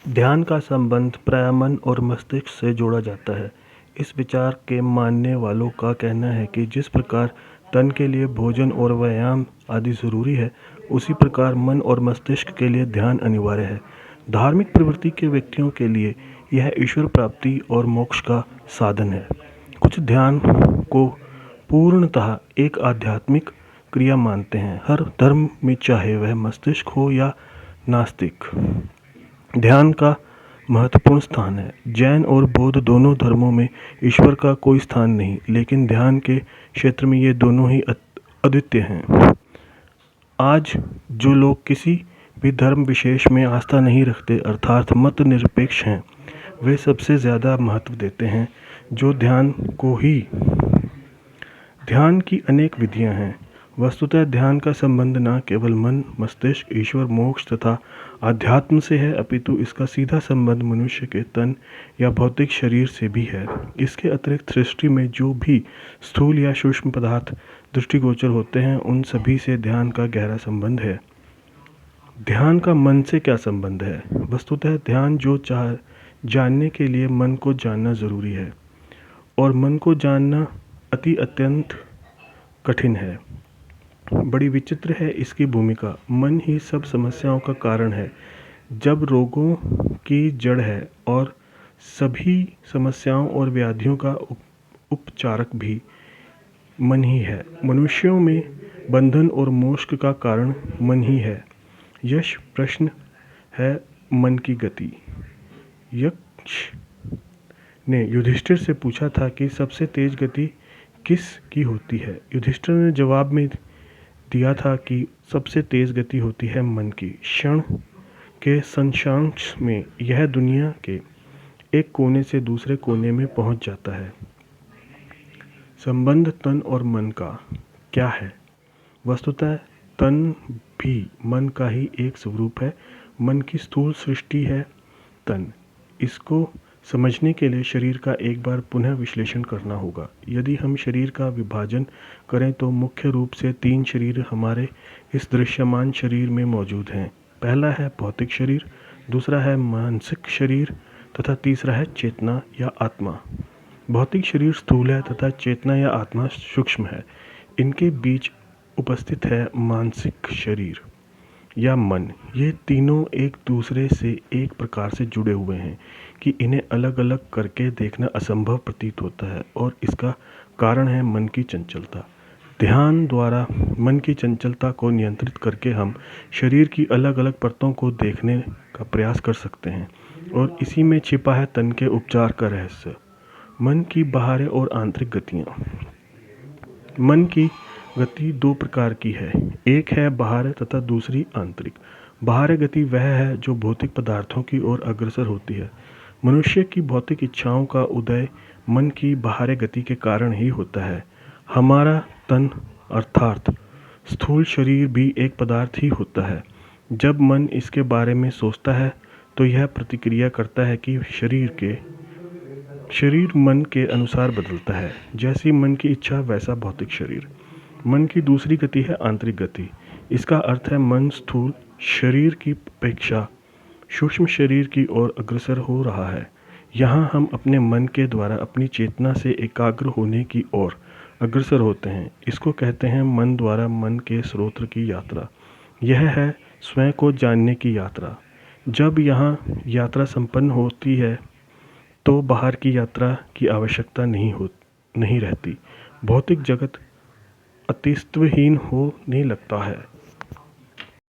ध्यान का संबंध प्रायः मन और मस्तिष्क से जोड़ा जाता है। इस विचार के मानने वालों का कहना है कि जिस प्रकार तन के लिए भोजन और व्यायाम आदि जरूरी है, उसी प्रकार मन और मस्तिष्क के लिए ध्यान अनिवार्य है। धार्मिक प्रवृत्ति के व्यक्तियों के लिए यह ईश्वर प्राप्ति और मोक्ष का साधन है। कुछ ध्यान को पूर्णतः एक आध्यात्मिक क्रिया मानते हैं। हर धर्म में, चाहे वह मस्तिष्क हो या नास्तिक, ध्यान का महत्वपूर्ण स्थान है। जैन और बौद्ध दोनों धर्मों में ईश्वर का कोई स्थान नहीं, लेकिन ध्यान के क्षेत्र में ये दोनों ही अद्वितीय हैं। आज जो लोग किसी भी धर्म विशेष में आस्था नहीं रखते, अर्थात मत निरपेक्ष हैं, वे सबसे ज़्यादा महत्व देते हैं जो ध्यान को ही। ध्यान की अनेक विधियां हैं। वस्तुतः ध्यान का संबंध न केवल मन, मस्तिष्क, ईश्वर, मोक्ष तथा आध्यात्म से है, अपितु इसका सीधा संबंध मनुष्य के तन या भौतिक शरीर से भी है। इसके अतिरिक्त सृष्टि में जो भी स्थूल या सूक्ष्म पदार्थ दृष्टिगोचर होते हैं, उन सभी से ध्यान का गहरा संबंध है। ध्यान का मन से क्या संबंध है? वस्तुतः ध्यान जो जानने के लिए मन को जानना जरूरी है, और मन को जानना अत्यंत कठिन है। बड़ी विचित्र है इसकी भूमिका। मन ही सब समस्याओं का कारण है, जब रोगों की जड़ है, और सभी समस्याओं और व्याधियों का उपचारक भी मन ही है। मनुष्यों में बंधन और मोक्ष का कारण मन ही है। यश प्रश्न है मन की गति। यक्ष ने युधिष्ठिर से पूछा था कि सबसे तेज गति किस की होती है। युधिष्ठिर ने जवाब में दिया था कि सबसे तेज गति होती है मन की। क्षण के संशांश में यह दुनिया के एक कोने से दूसरे कोने में पहुंच जाता है। संबंध तन और मन का क्या है? वस्तुतः तन भी मन का ही एक स्वरूप है। मन की स्थूल सृष्टि है तन। इसको समझने के लिए शरीर का एक बार पुनः विश्लेषण करना होगा। यदि हम शरीर का विभाजन करें तो मुख्य रूप से 3 शरीर हमारे इस दृश्यमान शरीर में मौजूद हैं। पहला है भौतिक शरीर, दूसरा है मानसिक शरीर तथा तीसरा है चेतना या आत्मा। भौतिक शरीर स्थूल है तथा चेतना या आत्मा सूक्ष्म है। इनके बीच उपस्थित है मानसिक शरीर या मन। ये तीनों एक दूसरे से एक प्रकार से जुड़े हुए हैं कि इन्हें अलग अलग करके देखना असंभव प्रतीत होता है, और इसका कारण है मन की चंचलता। ध्यान द्वारा मन की चंचलता को नियंत्रित करके हम शरीर की अलग अलग परतों को देखने का प्रयास कर सकते हैं, और इसी में छिपा है तन के उपचार का रहस्य। मन की बाहरी और आंतरिक गतियाँ। मन की गति 2 प्रकार की है, एक है बाह्य तथा दूसरी आंतरिक। बाह्य गति वह है जो भौतिक पदार्थों की ओर अग्रसर होती है। मनुष्य की भौतिक इच्छाओं का उदय मन की बाह्य गति के कारण ही होता है। हमारा तन अर्थात स्थूल शरीर भी एक पदार्थ ही होता है। जब मन इसके बारे में सोचता है तो यह प्रतिक्रिया करता है कि शरीर मन के अनुसार बदलता है। जैसी मन की इच्छा वैसा भौतिक शरीर। मन की दूसरी गति है आंतरिक गति। इसका अर्थ है मन स्थूल शरीर की अपेक्षा सूक्ष्म शरीर की ओर अग्रसर हो रहा है। यहाँ हम अपने मन के द्वारा अपनी चेतना से एकाग्र होने की ओर अग्रसर होते हैं। इसको कहते हैं मन द्वारा मन के स्रोत की यात्रा। यह है स्वयं को जानने की यात्रा। जब यहाँ यात्रा संपन्न होती है तो बाहर की यात्रा की आवश्यकता नहीं रहती। भौतिक जगत अस्तित्वहीन होने लगता है।